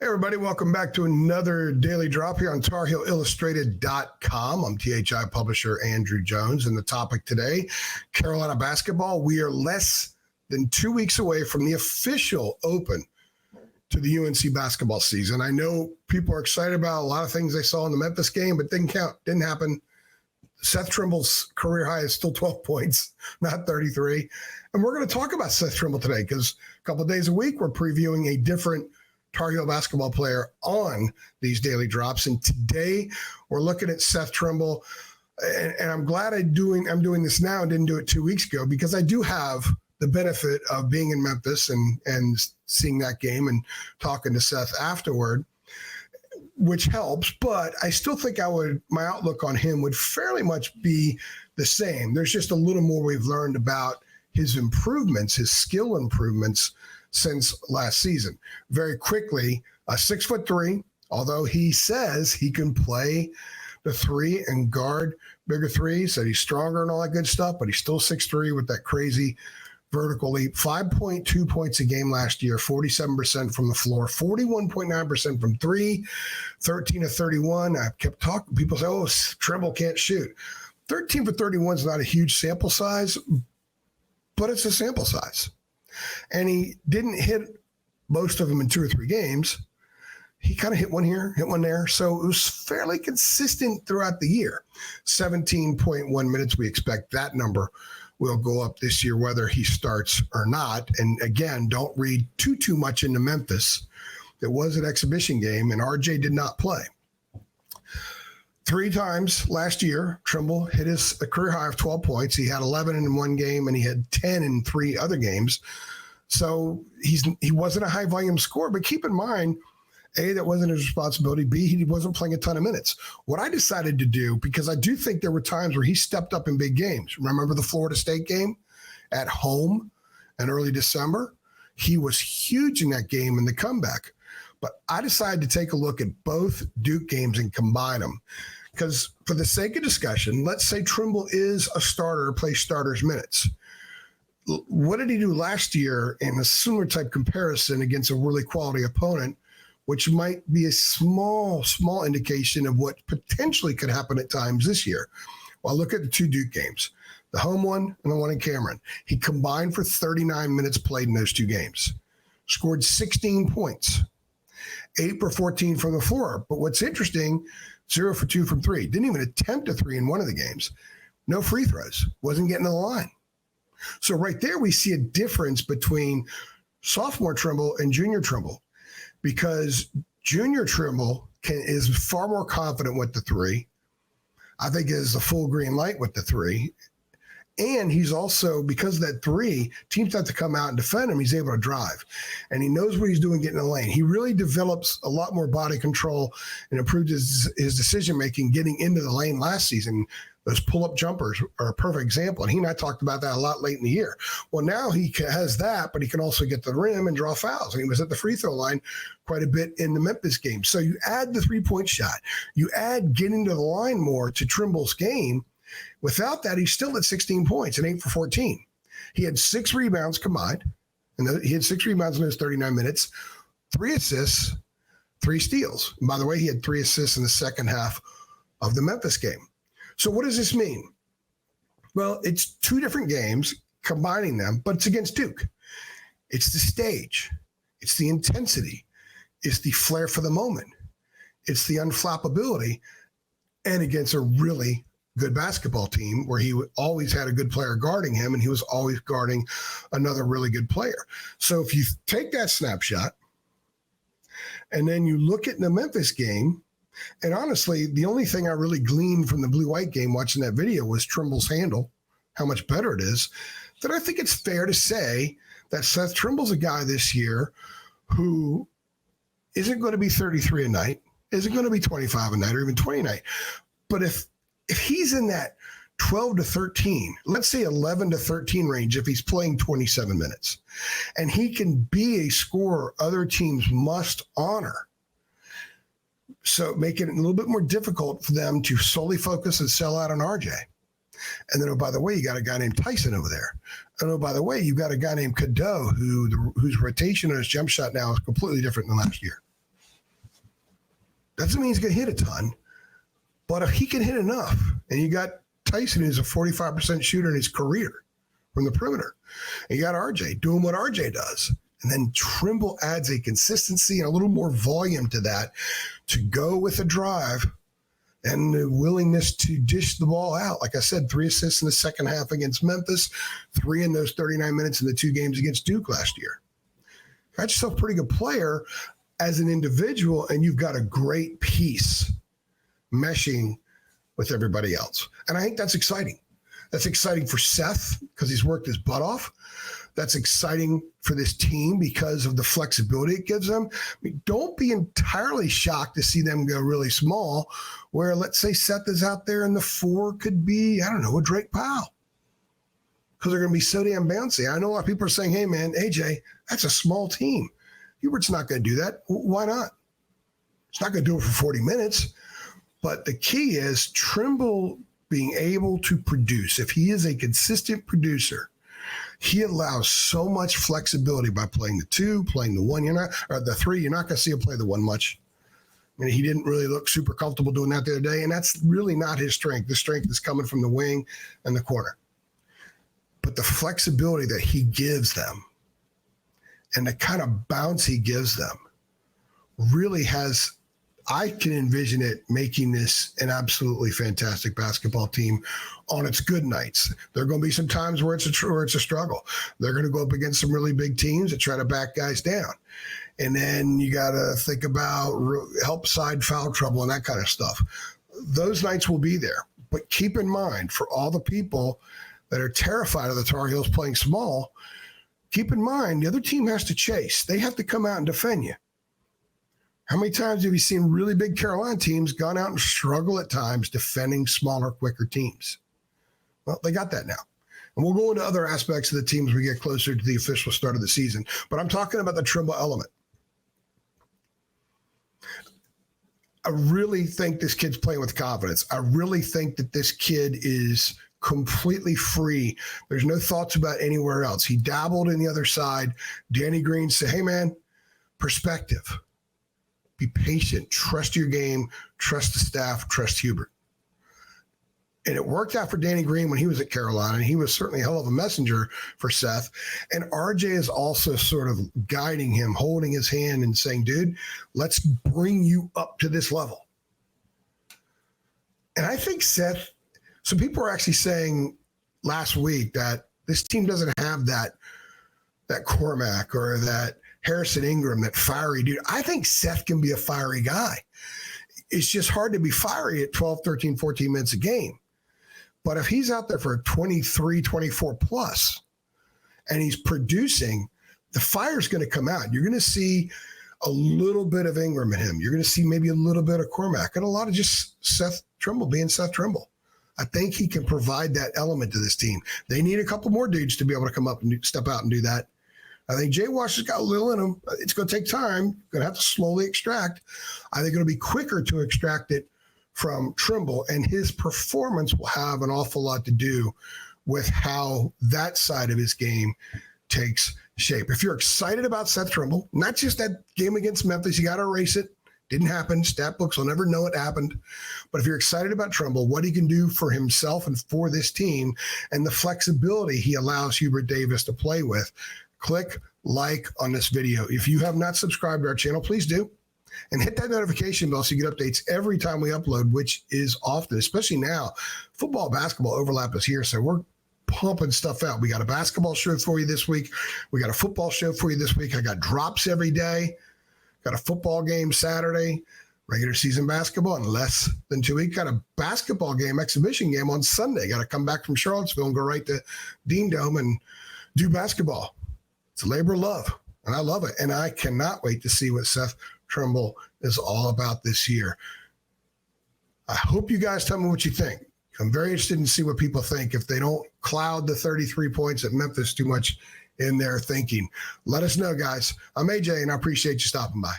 Hey, everybody, welcome back to another daily drop here on TarHeelIllustrated.com. I'm THI publisher Andrew Jones, and the topic today, Carolina basketball. We are less than 2 weeks away from the official open to the UNC basketball season. I know people are excited about a lot of things they saw in the Memphis game, but didn't happen. Seth Trimble's career high is still 12 points, not 33. And we're going to talk about Seth Trimble today because a couple of days a week, we're previewing a different Tar Heel basketball player on these daily drops. And today we're looking at Seth Trimble. And I'm glad I'm doing this now and didn't do it 2 weeks ago, because I do have the benefit of being in Memphis and seeing that game and talking to Seth afterward, which helps. But I still think my outlook on him would fairly much be the same. There's just a little more we've learned about his improvements, his skill improvements since last season. Very quickly, 6'3", although he says he can play the three and guard bigger threes, that he's stronger and all that good stuff, but he's still 6'3" with that crazy vertical leap. 5.2 points a game last year, 47% from the floor, 41.9% from three, 13 of 31. I kept talking. People say, oh, Trimble can't shoot. 13 for 31 is not a huge sample size, but it's a sample size. And he didn't hit most of them in 2 or 3 games. He kind of hit one here, hit one there. So it was fairly consistent throughout the year. 17.1 minutes. We expect that number will go up this year, whether he starts or not. And again, don't read too much into Memphis. It was an exhibition game, and RJ did not play. 3 times last year, Trimble hit his career high of 12 points. He had 11 in one game, and he had 10 in 3 other games. So he wasn't a high-volume scorer. But keep in mind, A, that wasn't his responsibility. B, he wasn't playing a ton of minutes. What I decided to do, because I do think there were times where he stepped up in big games. Remember the Florida State game at home in early December? He was huge in that game in the comeback. But I decided to take a look at both Duke games and combine them. Because for the sake of discussion, let's say Trimble is a starter, plays starters minutes. What did he do last year in a similar type comparison against a really quality opponent, which might be a small indication of what potentially could happen at times this year? Well, look at the 2 Duke games, the home one and the one in Cameron. He combined for 39 minutes played in those 2 games, scored 16 points. 8 for 14 from the floor. But what's interesting, 0 for 2 from 3. Didn't even attempt a 3 in one of the games. No free throws. Wasn't getting to the line. So right there, we see a difference between sophomore Trimble and junior Trimble, because junior Trimble is far more confident with the 3. I think is the full green light with the 3. And he's also, because of that 3, teams have to come out and defend him. He's able to drive. And he knows what he's doing getting in the lane. He really develops a lot more body control and improved his decision-making getting into the lane last season. Those pull-up jumpers are a perfect example. And he and I talked about that a lot late in the year. Well, now he has that, but he can also get to the rim and draw fouls. And he was at the free throw line quite a bit in the Memphis game. So you add the three-point shot. You add getting to the line more to Trimble's game. Without that, he's still at 16 points and 8 for 14. He had 6 rebounds combined, and he had 6 rebounds in those 39 minutes, 3 assists, 3 steals. And by the way, he had 3 assists in the second half of the Memphis game. So what does this mean? Well, it's 2 different games, combining them, but it's against Duke. It's the stage. It's the intensity. It's the flair for the moment. It's the unflappability, and against a really good basketball team where he always had a good player guarding him, and he was always guarding another really good player. So if you take that snapshot and then you look at the Memphis game, and honestly, the only thing I really gleaned from the blue-white game watching that video was Trimble's handle, how much better it is, that I think it's fair to say that Seth Trimble's a guy this year who isn't going to be 33 a night, isn't going to be 25 a night, or even 20 a night. But if he's in that 12 to 13, let's say 11 to 13 range, if he's playing 27 minutes, and he can be a scorer other teams must honor, so making it a little bit more difficult for them to solely focus and sell out on RJ. And then, oh, by the way, you got a guy named Tyson over there. And oh, by the way, you've got a guy named Cadeau whose rotation on his jump shot now is completely different than last year. Doesn't mean he's going to hit a ton, but if he can hit enough, and you got Tyson, who's a 45% shooter in his career from the perimeter, and you got RJ doing what RJ does, and then Trimble adds a consistency and a little more volume to that to go with a drive and the willingness to dish the ball out. Like I said, 3 assists in the second half against Memphis, 3 in those 39 minutes in the 2 games against Duke last year. Got yourself a pretty good player as an individual, and you've got a great piece meshing with everybody else. And I think that's exciting. That's exciting for Seth because he's worked his butt off. That's exciting for this team because of the flexibility it gives them. I mean, don't be entirely shocked to see them go really small, where let's say Seth is out there and the 4 could be, I don't know, a Drake Powell, because they're going to be so damn bouncy. I know a lot of people are saying, hey, man, AJ, that's a small team. Hubert's not going to do that. Why not? It's not going to do it for 40 minutes. But the key is Trimble being able to produce. If he is a consistent producer, he allows so much flexibility by playing the 2, playing the 1, or the 3. You're not going to see him play the 1 much. I mean, he didn't really look super comfortable doing that the other day, and that's really not his strength. The strength is coming from the wing and the corner. But the flexibility that he gives them and the kind of bounce he gives them really has, I can envision it making this an absolutely fantastic basketball team on its good nights. There are going to be some times where it's a struggle. They're going to go up against some really big teams that try to back guys down. And then you got to think about help side foul trouble and that kind of stuff. Those nights will be there. But keep in mind, for all the people that are terrified of the Tar Heels playing small, keep in mind the other team has to chase. They have to come out and defend you. How many times have you seen really big Carolina teams gone out and struggle at times defending smaller, quicker teams? Well, they got that now. And we'll go into other aspects of the team as we get closer to the official start of the season. But I'm talking about the Trimble element. I really think this kid's playing with confidence. I really think that this kid is completely free. There's no thoughts about anywhere else. He dabbled in the other side. Danny Green said, hey, man, perspective. Be patient. Trust your game. Trust the staff. Trust Hubert. And it worked out for Danny Green when he was at Carolina, and he was certainly a hell of a messenger for Seth. And RJ is also sort of guiding him, holding his hand and saying, dude, let's bring you up to this level. And I think Seth, some people are actually saying last week that this team doesn't have that Cormac or that Harrison Ingram, that fiery dude. I think Seth can be a fiery guy. It's just hard to be fiery at 12, 13, 14 minutes a game. But if he's out there for 23, 24 plus, and he's producing, the fire's going to come out. You're going to see a little bit of Ingram in him. You're going to see maybe a little bit of Cormac and a lot of just Seth Trimble being Seth Trimble. I think he can provide that element to this team. They need a couple more dudes to be able to come up and step out and do that. I think Jay Wash has got a little in him. It's going to take time. Going to have to slowly extract. I think it'll be quicker to extract it from Trimble, and his performance will have an awful lot to do with how that side of his game takes shape. If you're excited about Seth Trimble, not just that game against Memphis, you got to erase it. Didn't happen. Stat books will never know it happened. But if you're excited about Trimble, what he can do for himself and for this team, and the flexibility he allows Hubert Davis to play with, click like on this video. If you have not subscribed to our channel, please do. And hit that notification bell so you get updates every time we upload, which is often, especially now. Football, basketball overlap is here, so we're pumping stuff out. We got a basketball show for you this week. We got a football show for you this week. I got drops every day. Got a football game Saturday, regular season basketball in less than 2 weeks. Got a basketball game, exhibition game on Sunday. Got to come back from Charlottesville and go right to Dean Dome and do basketball. It's a labor of love, and I love it. And I cannot wait to see what Seth Trimble is all about this year. I hope you guys tell me what you think. I'm very interested in see what people think if they don't cloud the 33 points at Memphis too much in their thinking. Let us know, guys. I'm AJ, and I appreciate you stopping by.